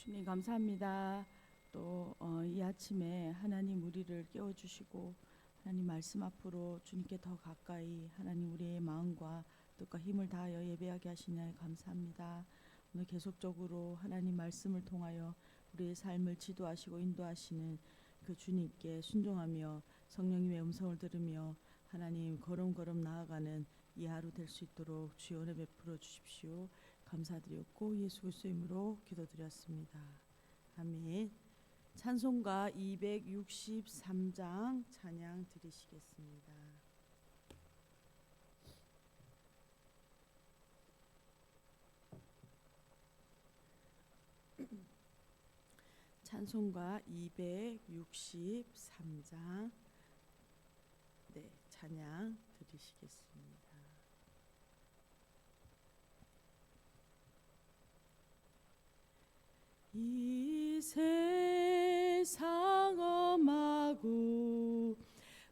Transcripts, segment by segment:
주님 감사합니다. 또 이 아침에 하나님 우리를 깨워주시고 하나님 말씀 앞으로 주님께 더 가까이 하나님 우리의 마음과 뜻과 힘을 다하여 예배하게 하시니 감사합니다. 오늘 계속적으로 하나님 말씀을 통하여 우리의 삶을 지도하시고 인도하시는 그 주님께 순종하며 성령님의 음성을 들으며 하나님 걸음걸음 나아가는 이 하루 될 수 있도록 주여 은혜 베풀어 주십시오. 감사드렸고 예수 그리스도의 이름으로 기도드렸습니다. 아멘. 찬송가 263장 찬양 드리시겠습니다. 찬송가 263장 찬양 드리시겠습니다. 이 세상 험하고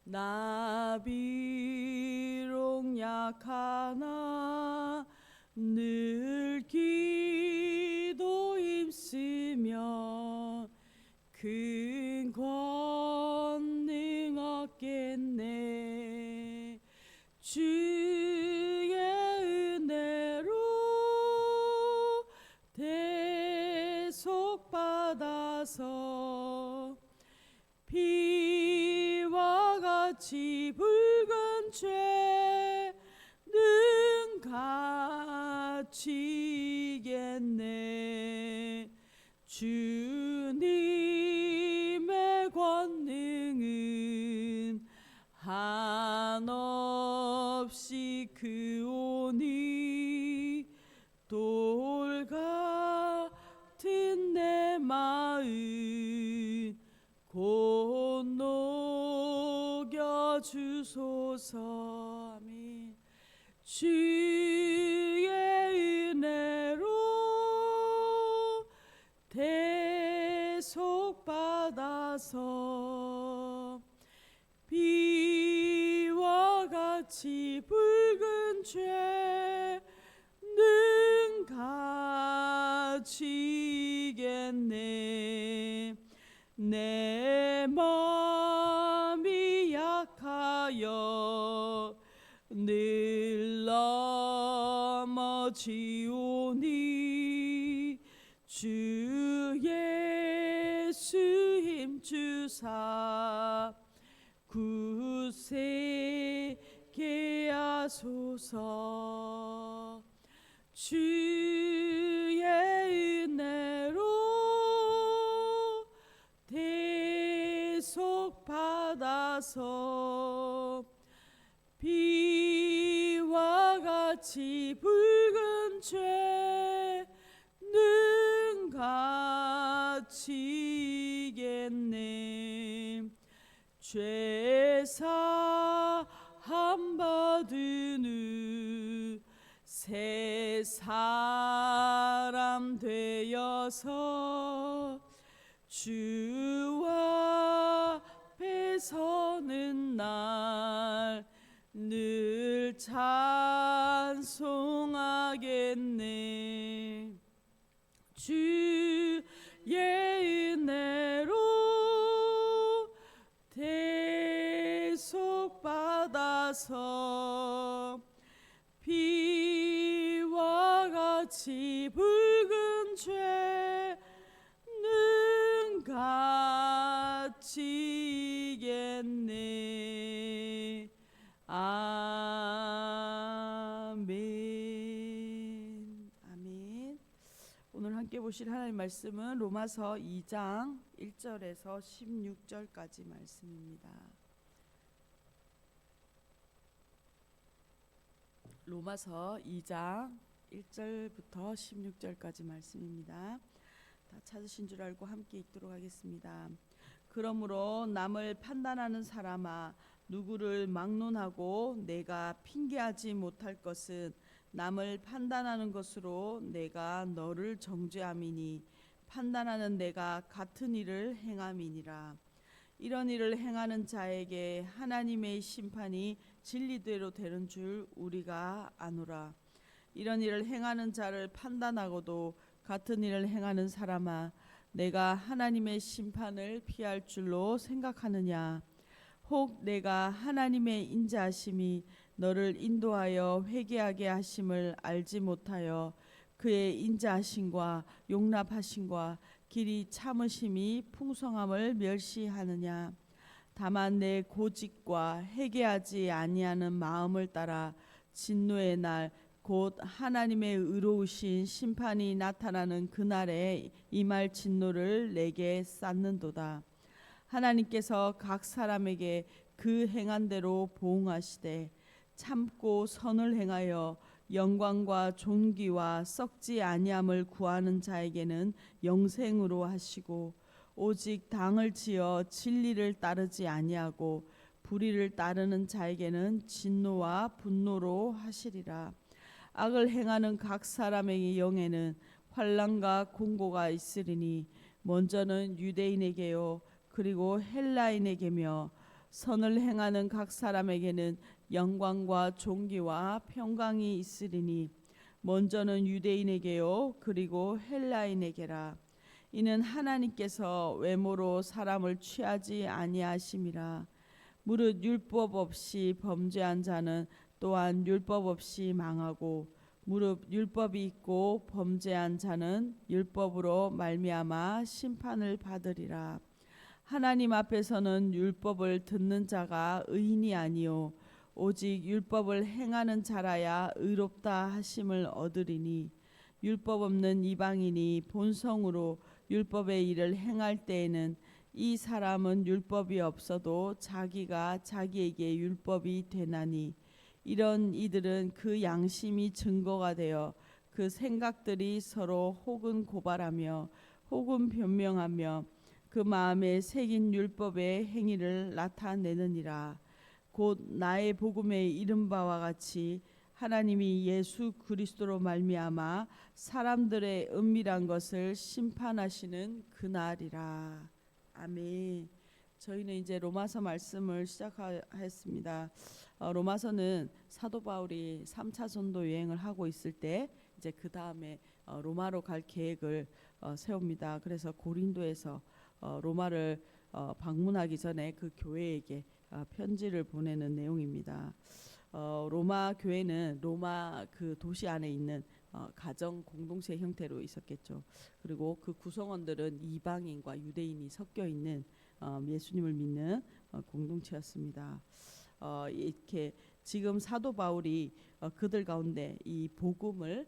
나 비록 약하나 늘 기도 힘쓰며 큰 권능 얻겠네. 주의 은혜로 대속받아서 피와 같이 붉은 죄는 갇히겠네. 주님의 권능은 한없이 크오니 돌 같은 내 마음 곧 녹여 주소서. 아멘. 주의 은혜로 대속받아서 피와 같이 붉은 죄는 갇히겠네. 내 마음이 약하여 늘 넘어지오니 주 예수 힘주사 굳세게 하소서. 주의 은혜로 대속받아서 피와 같이 붉은 죄는 갇히겠네. 죄 사함 받은 후 새 사람 되어서 주 앞에 서는 날 늘 찬송하겠네. 주의 은혜로 대속받아서 피와 같이 붉은 죄는 갇히겠네. 아멘. 아멘. 오늘 함께 보실 하나님 말씀은 로마서 2장 1절에서 16절까지 말씀입니다. 로마서 2장 1절부터 16절까지 말씀입니다. 다 찾으신 줄 알고 함께 읽도록 하겠습니다. 그러므로 남을 판단하는 사람아, 누구를 막론하고 내가 핑계하지 못할 것은 남을 판단하는 것으로 내가 너를 정죄함이니 판단하는 내가 같은 일을 행함이니라. 이런 일을 행하는 자에게 하나님의 심판이 진리대로 되는 줄 우리가 아노라. 이런 일을 행하는 자를 판단하고도 같은 일을 행하는 사람아, 내가 하나님의 심판을 피할 줄로 생각하느냐? 혹 내가 하나님의 인자하심이 너를 인도하여 회개하게 하심을 알지 못하여 그의 인자하심과 용납하심과 길이 참으심이 풍성함을 멸시하느냐? 다만 내 고집과 회개하지 아니하는 마음을 따라 진노의 날 곧 하나님의 의로우신 심판이 나타나는 그날에 임할 진노를 내게 쌓는도다. 하나님께서 각 사람에게 그 행한 대로 보응하시되 참고 선을 행하여 영광과 존귀와 썩지 아니함을 구하는 자에게는 영생으로 하시고 오직 당을 지어 진리를 따르지 아니하고 불의를 따르는 자에게는 진노와 분노로 하시리라. 악을 행하는 각 사람의 영에는 환난과 공고가 있으리니 먼저는 유대인에게요 그리고 헬라인에게며 선을 행하는 각 사람에게는 영광과 존귀와 평강이 있으리니 먼저는 유대인에게요 그리고 헬라인에게라. 이는 하나님께서 외모로 사람을 취하지 아니하심이라. 무릇 율법 없이 범죄한 자는 또한 율법 없이 망하고 무릇 율법이 있고 범죄한 자는 율법으로 말미암아 심판을 받으리라. 하나님 앞에서는 율법을 듣는 자가 의인이 아니요 오직 율법을 행하는 자라야 의롭다 하심을 얻으리니 율법 없는 이방인이 본성으로 율법의 일을 행할 때에는 이 사람은 율법이 없어도 자기가 자기에게 율법이 되나니 이런 이들은 그 양심이 증거가 되어 그 생각들이 서로 혹은 고발하며 혹은 변명하며 그 마음에 새긴 율법의 행위를 나타내느니라. 곧 나의 복음에 이른 바와 같이 하나님이 예수 그리스도로 말미암아 사람들의 은밀한 것을 심판하시는 그날이라. 아멘. 저희는 이제 로마서 말씀을 시작하였습니다. 로마서는 사도 바울이 3차 전도 여행을 하고 있을 때 이제 그 다음에 로마로 갈 계획을 세웁니다. 그래서 고린도에서 로마를 방문하기 전에 그 교회에게 편지를 보내는 내용입니다. 로마 교회는 로마 그 도시 안에 있는 가정 공동체 형태로 있었겠죠. 그리고 그 구성원들은 이방인과 유대인이 섞여 있는 예수님을 믿는 공동체였습니다. 이렇게 지금 사도 바울이 그들 가운데 이 복음을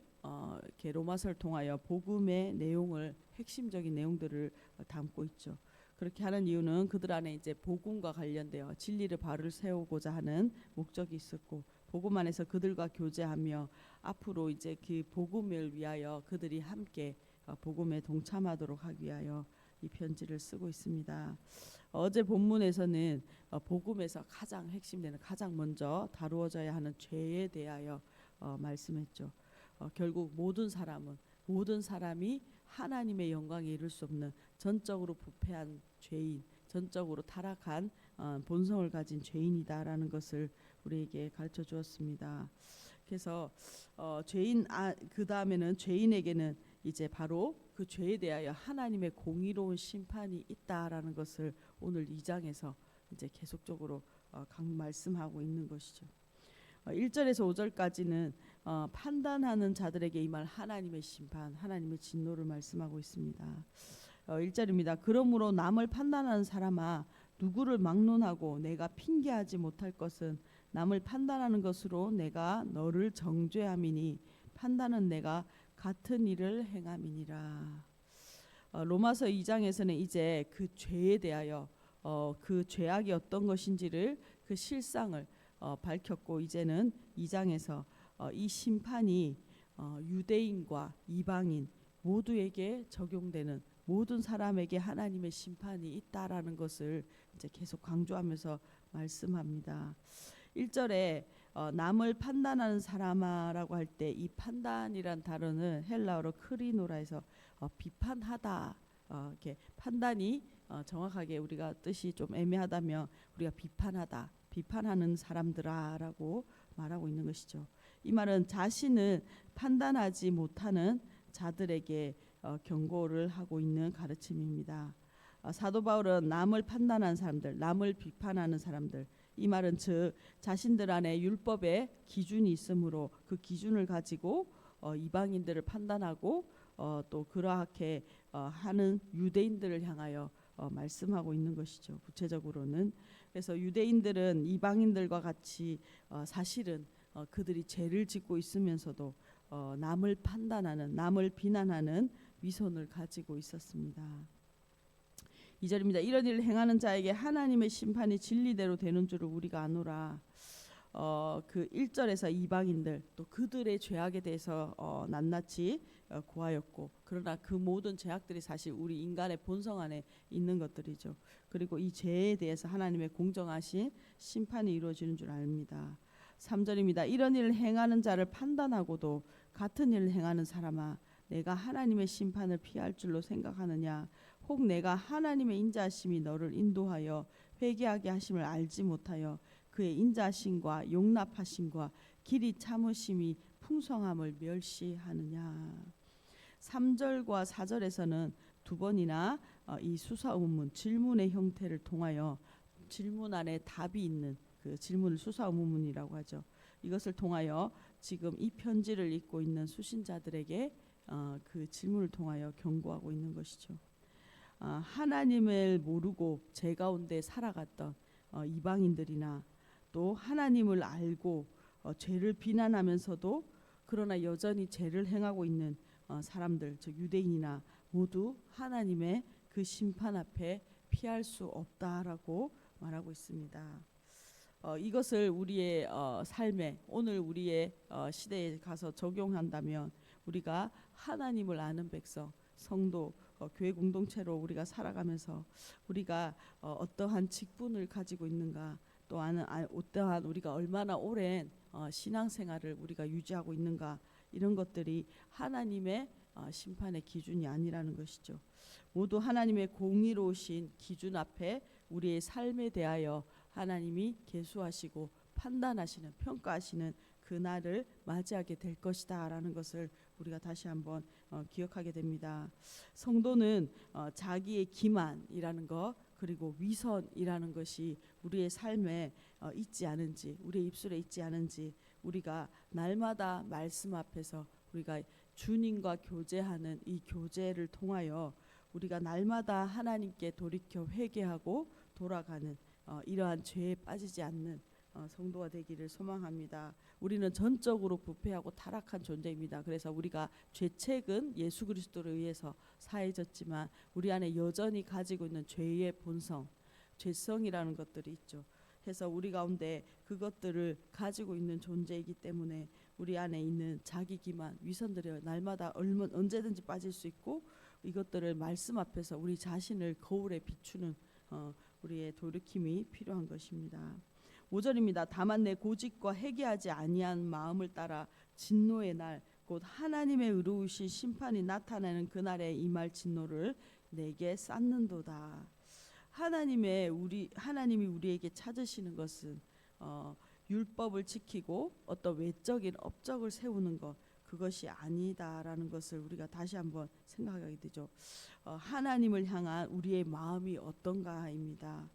이렇게 로마서를 통하여 복음의 내용을 핵심적인 내용들을 담고 있죠. 그렇게 하는 이유는 그들 안에 이제 복음과 관련되어 진리를 바로 세우고자 하는 목적이 있었고 복음 안에서 그들과 교제하며 앞으로 이제 그 복음을 위하여 그들이 함께 복음에 동참하도록 하기 위하여 이 편지를 쓰고 있습니다. 어제 본문에서는 복음에서 가장 핵심되는 가장 먼저 다루어져야 하는 죄에 대하여 말씀했죠. 결국 모든 사람이 하나님의 영광에 이를 수 없는 전적으로 부패한 죄인, 전적으로 타락한 본성을 가진 죄인이다라는 것을 우리에게 가르쳐 주었습니다. 그래서 죄인 그 다음에는 죄인에게는 이제 바로 그 죄에 대하여 하나님의 공의로운 심판이 있다라는 것을 오늘 2장에서 이제 계속적으로 말씀하고 있는 것이죠. 1절에서 5절까지는 판단하는 자들에게 임할 하나님의 심판, 하나님의 진노를 말씀하고 있습니다. 1절입니다. 그러므로 남을 판단하는 사람아 누구를 막론하고 내가 핑계하지 못할 것은 남을 판단하는 것으로 내가 너를 정죄함이니 판단은 내가 같은 일을 행함이니라. 로마서 2장에서는 이제 그 죄에 대하여 그 죄악이 어떤 것인지를 그 실상을 밝혔고 이제는 2장에서 이 심판이 유대인과 이방인 모두에게 적용되는 모든 사람에게 하나님의 심판이 있다라는 것을 이제 계속 강조하면서 말씀합니다. 1절에 남을 판단하는 사람아라고 할 때 이 판단이란 단어는 헬라어로 크리노라에서 비판하다 이렇게 판단이 정확하게 우리가 뜻이 좀 애매하다면 우리가 비판하는 사람들아라고 말하고 있는 것이죠. 이 말은 자신을 판단하지 못하는 자들에게 경고를 하고 있는 가르침입니다. 사도 바울은 남을 판단하는 사람들, 남을 비판하는 사람들, 이 말은 즉 자신들 안에 율법의 기준이 있으므로 그 기준을 가지고 이방인들을 판단하고 또 그러하게 하는 유대인들을 향하여 말씀하고 있는 것이죠. 구체적으로는 그래서 유대인들은 이방인들과 같이 사실은 그들이 죄를 짓고 있으면서도 남을 판단하는, 남을 비난하는 위선을 가지고 있었습니다. 2절입니다. 이런 일을 행하는 자에게 하나님의 심판이 진리대로 되는 줄을 우리가 아노라. 그 1절에서 이방인들 또 그들의 죄악에 대해서 낱낱이 고하였고, 그러나 그 모든 죄악들이 사실 우리 인간의 본성 안에 있는 것들이죠. 그리고 이 죄에 대해서 하나님의 공정하신 심판이 이루어지는 줄 압니다. 3절입니다. 이런 일을 행하는 자를 판단하고도 같은 일을 행하는 사람아, 내가 하나님의 심판을 피할 줄로 생각하느냐? 혹 내가 하나님의 인자하심이 너를 인도하여 회개하게 하심을 알지 못하여 그의 인자하심과 용납하심과 길이 참으심이 풍성함을 멸시하느냐? 3절과 4절에서는 두 번이나 이 수사의문문, 질문의 형태를 통하여 질문 안에 답이 있는 그 질문을 수사의문문이라고 하죠. 이것을 통하여 지금 이 편지를 읽고 있는 수신자들에게 그 질문을 통하여 경고하고 있는 것이죠. 하나님을 모르고 죄 가운데 살아갔던 이방인들이나 또 하나님을 알고 죄를 비난하면서도 그러나 여전히 죄를 행하고 있는 사람들, 즉 유대인이나 모두 하나님의 그 심판 앞에 피할 수 없다라고 말하고 있습니다. 이것을 우리의 삶에, 오늘 우리의 시대에 가서 적용한다면 우리가 하나님을 아는 백성, 성도, 교회 공동체로 우리가 살아가면서 우리가 어떠한 직분을 가지고 있는가, 또 어떠한 우리가 얼마나 오랜 신앙생활을 우리가 유지하고 있는가, 이런 것들이 하나님의 심판의 기준이 아니라는 것이죠. 모두 하나님의 공의로우신 기준 앞에 우리의 삶에 대하여 하나님이 계수하시고 판단하시는, 평가하시는 그날을 맞이하게 될 것이다 라는 것을 우리가 다시 한번 기억하게 됩니다. 성도는 자기의 기만이라는 것, 그리고 위선이라는 것이 우리의 삶에 있지 않은지, 우리의 입술에 있지 않은지, 우리가 날마다 말씀 앞에서 우리가 주님과 교제하는 이 교제를 통하여 우리가 날마다 하나님께 돌이켜 회개하고 돌아가는 이러한 죄에 빠지지 않는 성도가 되기를 소망합니다. 우리는 전적으로 부패하고 타락한 존재입니다. 그래서 우리가 죄책은 예수 그리스도를 의해서 사해졌지만 우리 안에 여전히 가지고 있는 죄의 본성, 죄성이라는 것들이 있죠. 해서 우리 가운데 그것들을 가지고 있는 존재이기 때문에 우리 안에 있는 자기 기만, 위선들이 날마다 언제든지 빠질 수 있고, 이것들을 말씀 앞에서 우리 자신을 거울에 비추는 우리의 돌이킴이 필요한 것입니다. 5절입니다. 다만 내 고집과 회개하지 아니한 마음을 따라 진노의 날, 곧 하나님의 의로우신 심판이 나타나는 그날에 임할 진노를 내게 쌓는도다. 하나님이 우리에게 찾으시는 것은 율법을 지키고 어떤 외적인 업적을 세우는 것, 그것이 아니다라는 것을 우리가 다시 한번 생각하게 되죠. 하나님을 향한 우리의 마음이 어떤가입니다.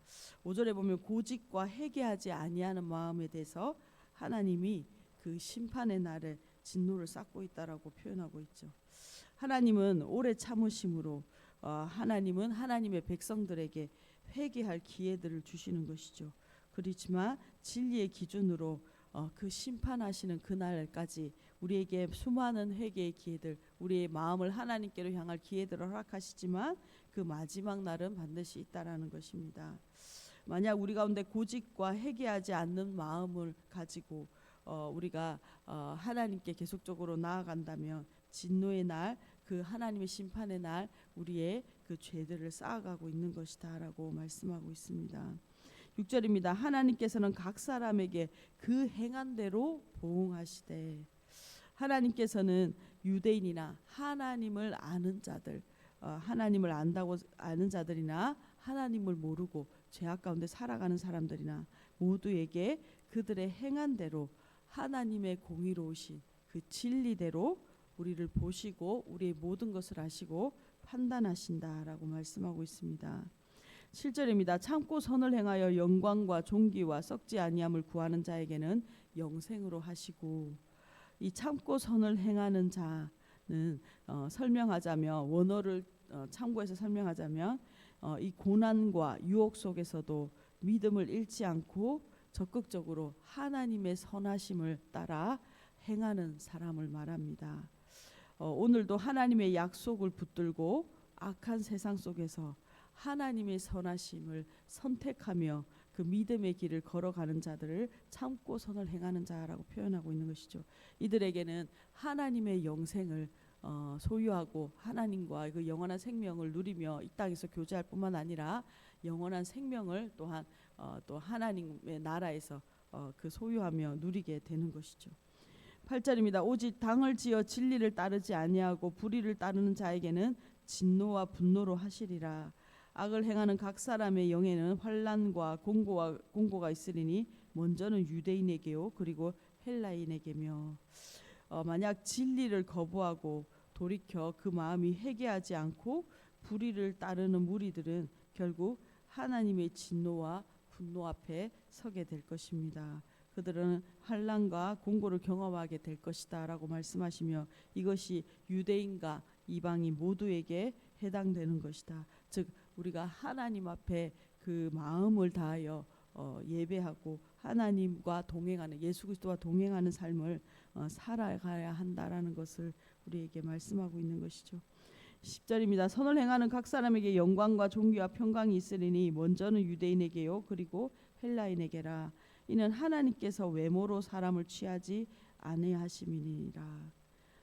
5절에 보면 고집과 회개하지 아니하는 마음에 대해서 하나님이 그 심판의 날에 진노를 쌓고 있다라고 표현하고 있죠. 하나님은 오래 참으심으로 하나님은 하나님의 백성들에게 회개할 기회들을 주시는 것이죠. 그렇지만 진리의 기준으로 그 심판하시는 그날까지 우리에게 수많은 회개의 기회들, 우리의 마음을 하나님께로 향할 기회들을 허락하시지만 그 마지막 날은 반드시 있다라는 것입니다. 만약 우리 가운데 고집과 회개하지 않는 마음을 가지고 우리가 하나님께 계속적으로 나아간다면 진노의 날, 그 하나님의 심판의 날 우리의 그 죄들을 쌓아가고 있는 것이다라고 말씀하고 있습니다. 6절입니다. 하나님께서는 각 사람에게 그 행한 대로 보응하시되. 하나님께서는 유대인이나 하나님을 아는 자들, 하나님을 안다고 아는 자들이나 하나님을 모르고 죄악 가운데 살아가는 사람들이나 모두에게 그들의 행한 대로 하나님의 공의로우신 그 진리대로 우리를 보시고 우리의 모든 것을 아시고 판단하신다라고 말씀하고 있습니다. 7절입니다. 참고 선을 행하여 영광과 존귀와 썩지 아니함을 구하는 자에게는 영생으로 하시고, 이 참고 선을 행하는 자는 설명하자면 원어를 참고해서 설명하자면 이 고난과 유혹 속에서도 믿음을 잃지 않고 적극적으로 하나님의 선하심을 따라 행하는 사람을 말합니다. 오늘도 하나님의 약속을 붙들고 악한 세상 속에서 하나님의 선하심을 선택하며 그 믿음의 길을 걸어가는 자들을 참고 선을 행하는 자라고 표현하고 있는 것이죠. 이들에게는 하나님의 영생을 소유하고 하나님과 그 영원한 생명을 누리며 이 땅에서 교제할 뿐만 아니라 영원한 생명을 또한 또 하나님의 나라에서 그 소유하며 누리게 되는 것이죠. 8절입니다. 오직 당을 지어 진리를 따르지 아니하고 불의를 따르는 자에게는 진노와 분노로 하시리라. 악을 행하는 각 사람의 영에는 환난과 공고가 있으리니 먼저는 유대인에게요 그리고 헬라인에게며. 만약 진리를 거부하고 돌이켜 그 마음이 회개하지 않고 불의를 따르는 무리들은 결국 하나님의 진노와 분노 앞에 서게 될 것입니다. 그들은 환난과 공고를 경험하게 될 것이다 라고 말씀하시며, 이것이 유대인과 이방인 모두에게 해당되는 것이다. 즉 우리가 하나님 앞에 그 마음을 다하여 예배하고 하나님과 동행하는, 예수 그리스도와 동행하는 삶을 살아가야 한다라는 것을 우리에게 말씀하고 있는 것이죠. 10절입니다. 선을 행하는 각 사람에게 영광과 존귀와 평강이 있으리니 먼저는 유대인에게요 그리고 헬라인에게라. 이는 하나님께서 외모로 사람을 취하지 아니하심이니라.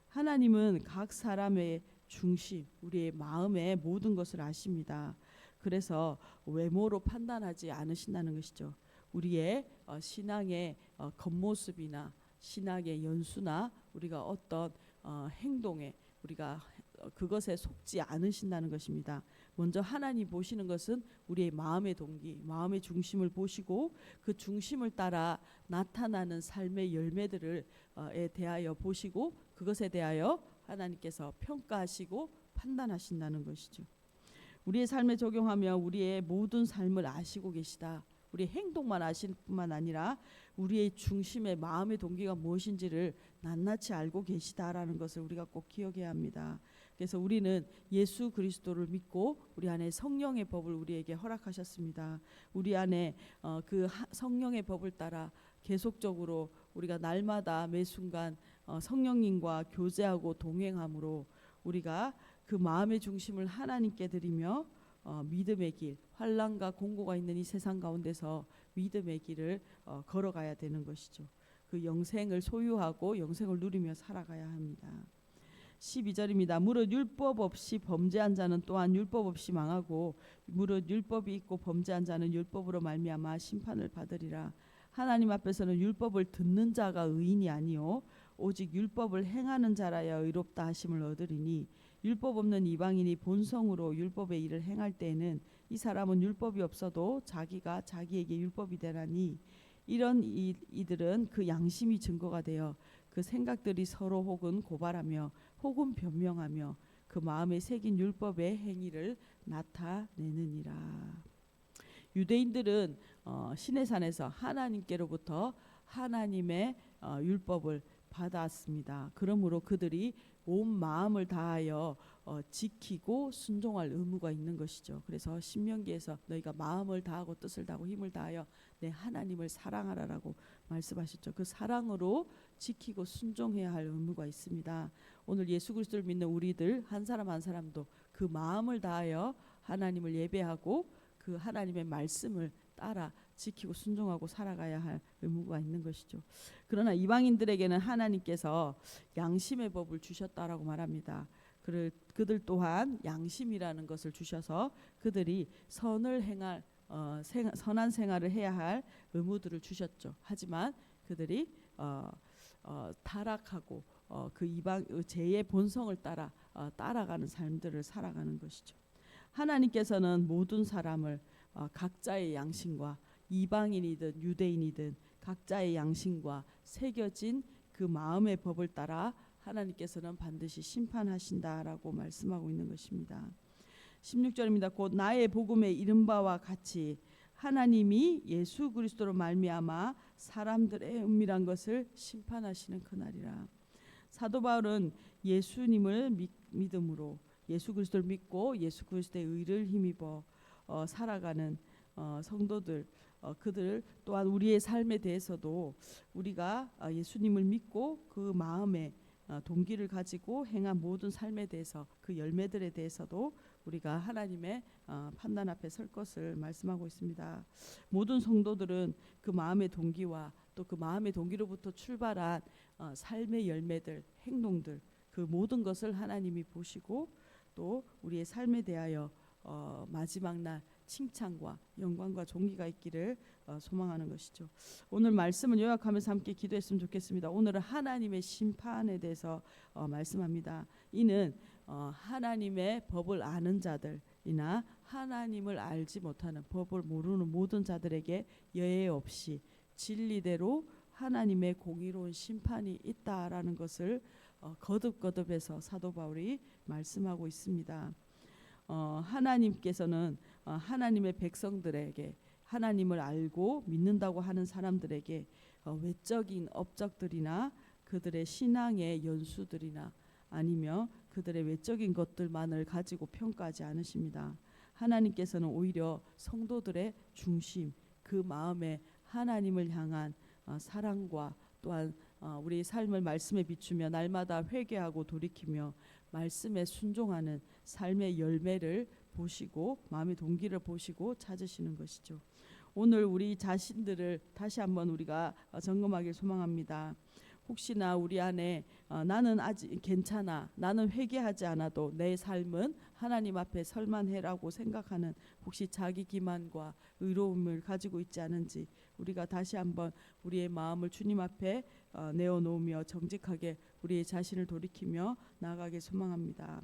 하나님은 각 사람의 중심, 우리의 마음의 모든 것을 아십니다. 그래서 외모로 판단하지 않으신다는 것이죠. 우리의 신앙의 겉모습이나 신앙의 연수나 우리가 어떤 행동에 우리가 그것에 속지 않으신다는 것입니다. 먼저 하나님 보시는 것은 우리의 마음의 동기, 마음의 중심을 보시고 그 중심을 따라 나타나는 삶의 열매들을 대하여 보시고 그것에 대하여 하나님께서 평가하시고 판단하신다는 것이죠. 우리의 삶에 적용하며 우리의 모든 삶을 아시고 계시다. 우리의 행동만 아실 뿐만 아니라 우리의 중심의 마음의 동기가 무엇인지를 낱낱이 알고 계시다라는 것을 우리가 꼭 기억해야 합니다. 그래서 우리는 예수 그리스도를 믿고 우리 안에 성령의 법을 우리에게 허락하셨습니다. 우리 안에 그 성령의 법을 따라 계속적으로 우리가 날마다 매 순간 성령님과 교제하고 동행함으로 우리가 그 마음의 중심을 하나님께 드리며 믿음의 길, 환난과 공고가 있는 이 세상 가운데서 믿음의 길을 걸어가야 되는 것이죠. 그 영생을 소유하고 영생을 누리며 살아가야 합니다. 12절입니다. 무릇 율법 없이 범죄한 자는 또한 율법 없이 망하고 무릇 율법이 있고 범죄한 자는 율법으로 말미암아 심판을 받으리라. 하나님 앞에서는 율법을 듣는 자가 의인이 아니요 오직 율법을 행하는 자라야 의롭다 하심을 얻으리니, 율법 없는 이방인이 본성으로 율법의 일을 행할 때에는 이 사람은 율법이 없어도 자기가 자기에게 율법이 되나니, 이런 이들은 그 양심이 증거가 되어 그 생각들이 서로 혹은 고발하며 혹은 변명하며 그 마음에 새긴 율법의 행위를 나타내느니라. 유대인들은 시내산에서 하나님께로부터 하나님의 율법을 받았습니다. 그러므로 그들이 온 마음을 다하여 지키고 순종할 의무가 있는 것이죠. 그래서 신명기에서 너희가 마음을 다하고 뜻을 다하고 힘을 다하여 내 하나님을 사랑하라라고 말씀하셨죠. 그 사랑으로 지키고 순종해야 할 의무가 있습니다. 오늘 예수 그리스도를 믿는 우리들 한 사람 한 사람도 그 마음을 다하여 하나님을 예배하고 그 하나님의 말씀을 따라 지키고 순종하고 살아가야 할 의무가 있는 것이죠. 그러나 이방인들에게는 하나님께서 양심의 법을 주셨다라고 말합니다. 그들 또한 양심이라는 것을 주셔서 그들이 선을 행할 선한 생활을 해야 할 의무들을 주셨죠. 하지만 그들이 타락하고 그 이방 죄의 본성을 따라가는 삶들을 살아가는 것이죠. 하나님께서는 모든 사람을 각자의 양심과 이방인이든 유대인이든 각자의 양심과 새겨진 그 마음의 법을 따라 하나님께서는 반드시 심판하신다라고 말씀하고 있는 것입니다. 16절입니다. 곧 나의 복음에 이른 바와 같이 하나님이 예수 그리스도로 말미암아 사람들의 은밀한 것을 심판하시는 그날이라. 사도 바울은 예수님을 믿음으로 예수 그리스도를 믿고 예수 그리스도의 의를 힘입어 살아가는 성도들, 그들 또한 우리의 삶에 대해서도 우리가 예수님을 믿고 그 마음에 동기를 가지고 행한 모든 삶에 대해서 그 열매들에 대해서도 우리가 하나님의 판단 앞에 설 것을 말씀하고 있습니다. 모든 성도들은 그 마음의 동기와 또 그 마음의 동기로부터 출발한 삶의 열매들, 행동들, 그 모든 것을 하나님이 보시고 또 우리의 삶에 대하여 마지막 날 칭찬과 영광과 존귀가 있기를 소망하는 것이죠. 오늘 말씀을 요약하면서 함께 기도했으면 좋겠습니다. 오늘은 하나님의 심판에 대해서 말씀합니다. 이는 하나님의 법을 아는 자들이나 하나님을 알지 못하는 법을 모르는 모든 자들에게 여해 없이 진리대로 하나님의 공의로운 심판이 있다라는 것을 거듭거듭해서 사도 바울이 말씀하고 있습니다. 하나님께서는 하나님의 백성들에게 하나님을 알고 믿는다고 하는 사람들에게 외적인 업적들이나 그들의 신앙의 연수들이나 아니며 그들의 외적인 것들만을 가지고 평가하지 않으십니다. 하나님께서는 오히려 성도들의 중심, 그 마음에 하나님을 향한 사랑과 또한 우리의 삶을 말씀에 비추며 날마다 회개하고 돌이키며 말씀에 순종하는 삶의 열매를 보시고 마음의 동기를 보시고 찾으시는 것이죠. 오늘 우리 자신들을 다시 한번 우리가 점검하길 소망합니다. 혹시나 우리 안에 나는 아직 괜찮아, 나는 회개하지 않아도 내 삶은 하나님 앞에 설만해라고 생각하는 혹시 자기 기만과 의로움을 가지고 있지 않은지 우리가 다시 한번 우리의 마음을 주님 앞에 내어놓으며 정직하게 우리의 자신을 돌이키며 나아가길 소망합니다.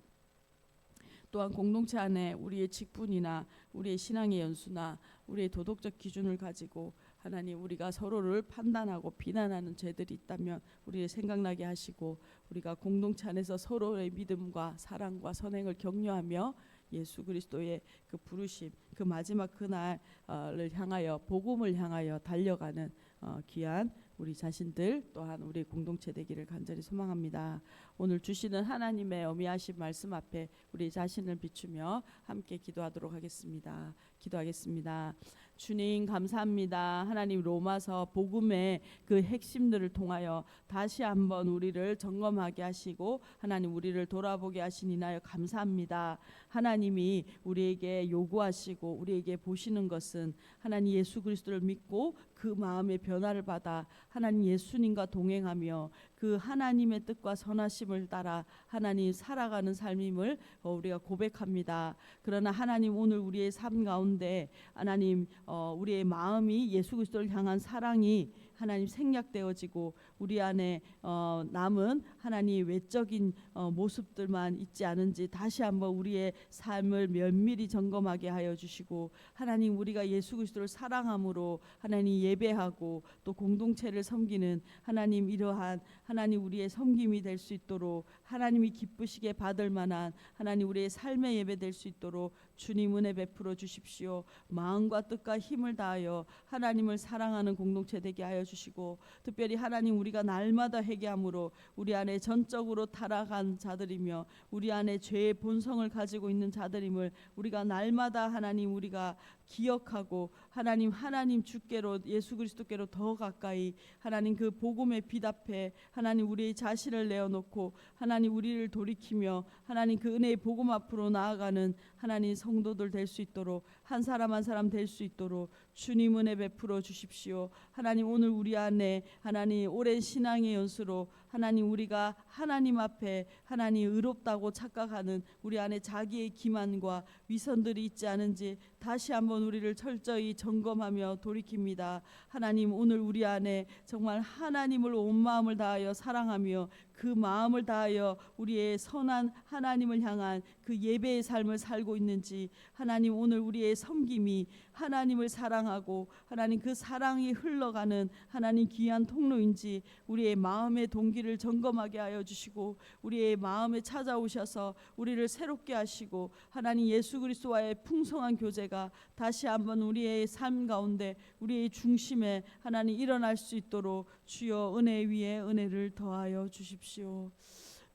또한 공동체 안에 우리의 직분이나 우리의 신앙의 연수나 우리의 도덕적 기준을 가지고 하나님 우리가 서로를 판단하고 비난하는 죄들이 있다면 우리를 생각나게 하시고 우리가 공동체 안에서 서로의 믿음과 사랑과 선행을 격려하며 예수 그리스도의 그 부르심, 그 마지막 그날을 향하여 복음을 향하여 달려가는 귀한 우리 자신들 또한 우리 공동체 되기를 간절히 소망합니다. 오늘 주시는 하나님의 어미하신 말씀 앞에 우리 자신을 비추며 함께 기도하도록 하겠습니다. 기도하겠습니다. 주님 감사합니다. 하나님 로마서 복음의 그 핵심들을 통하여 다시 한번 우리를 점검하게 하시고 하나님 우리를 돌아보게 하신 이나여 감사합니다. 하나님이 우리에게 요구하시고 우리에게 보시는 것은 하나님 예수 그리스도를 믿고 그 마음의 변화를 받아 하나님 예수님과 동행하며 그 하나님의 뜻과 선하심을 따라 하나님 살아가는 삶임을 우리가 고백합니다. 그러나 하나님 오늘 우리의 삶 가운데 하나님 우리의 마음이 예수 그리스도를 향한 사랑이 하나님 생략되어지고 우리 안에 남은 하나님 외적인 모습들만 있지 않은지 다시 한번 우리의 삶을 면밀히 점검하게 하여 주시고 하나님 우리가 예수 그리스도를 사랑함으로 하나님 예배하고 또 공동체를 섬기는 하나님 이러한 하나님 우리의 섬김이 될 수 있도록 하나님이 기쁘시게 받을 만한 하나님 우리의 삶의 예배 될 수 있도록 주님 은혜 베풀어 주십시오. 마음과 뜻과 힘을 다하여 하나님을 사랑하는 공동체 되게 하여 주시고 특별히 하나님 우리가 날마다 회개함으로 우리 안에 전적으로 타락한 자들이며 우리 안에 죄의 본성을 가지고 있는 자들임을 우리가 날마다 하나님 우리가 기억하고 하나님 주께로 예수 그리스도께로 더 가까이 하나님 그 복음의 빛 앞에 하나님 우리의 자신을 내어놓고 하나님 우리를 돌이키며 하나님 그 은혜의 복음 앞으로 나아가는 하나님 성도들 될 수 있도록 한 사람 한 사람 될 수 있도록 주님 은혜 베풀어 주십시오. 하나님 오늘 우리 안에 하나님 오랜 신앙의 연수로 하나님 우리가 하나님 앞에 하나님 의롭다고 착각하는 우리 안에 자기의 기만과 위선들이 있지 않은지 다시 한번 우리를 철저히 점검하며 돌이킵니다. 하나님 오늘 우리 안에 정말 하나님을 온 마음을 다하여 사랑하며 그 마음을 다하여 우리의 선한 하나님을 향한 그 예배의 삶을 살고 있는지 하나님 오늘 우리의 섬김이 하나님을 사랑하고 하나님 그 사랑이 흘러가는 하나님 귀한 통로인지 우리의 마음의 동기 보기를 점검하게 하여 주시고 우리의 마음에 찾아오셔서 우리를 새롭게 하시고 하나님 예수 그리스도와의 풍성한 교제가 다시 한번 우리의 삶 가운데 우리의 중심에 하나님 일어날 수 있도록 주여 은혜 위에 은혜를 더하여 주십시오.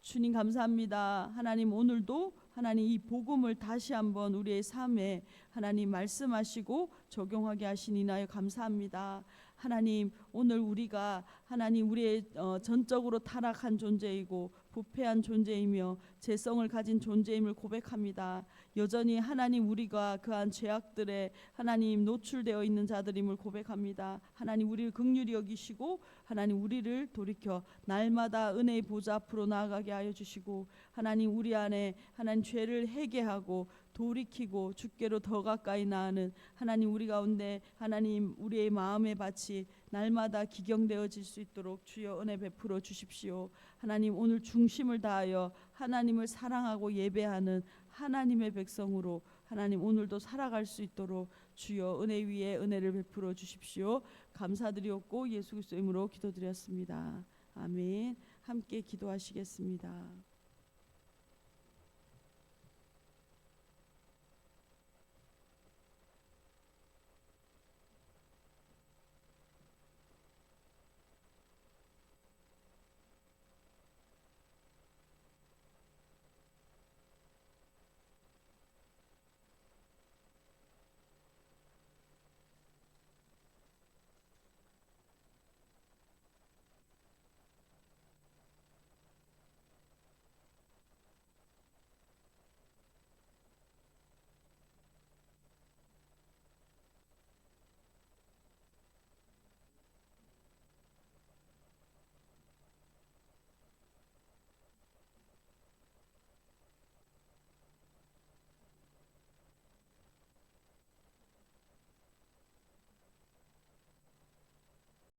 주님 감사합니다. 하나님 오늘도 하나님 이 복음을 다시 한번 우리의 삶에 하나님 말씀하시고 적용하게 하시니 인하여 감사합니다. 하나님 오늘 우리가 하나님 우리의 전적으로 타락한 존재이고 부패한 존재이며 죄성을 가진 존재임을 고백합니다. 여전히 하나님 우리가 그한 죄악들에 하나님 노출되어 있는 자들임을 고백합니다. 하나님 우리를 긍휼히 여기시고 하나님 우리를 돌이켜 날마다 은혜의 보좌 앞으로 나아가게 하여 주시고 하나님 우리 안에 하나님 죄를 회개하고 돌이키고 주께로 더 가까이 나아가는 하나님 우리 가운데 하나님 우리의 마음의 밭이 날마다 기경되어질 수 있도록 주여 은혜 베풀어 주십시오. 하나님 오늘 중심을 다하여 하나님을 사랑하고 예배하는 하나님의 백성으로 하나님 오늘도 살아갈 수 있도록 주여 은혜 위에 은혜를 베풀어 주십시오. 감사드리옵고 예수 그리스도의 이름으로 기도드렸습니다. 아멘. 함께 기도하시겠습니다.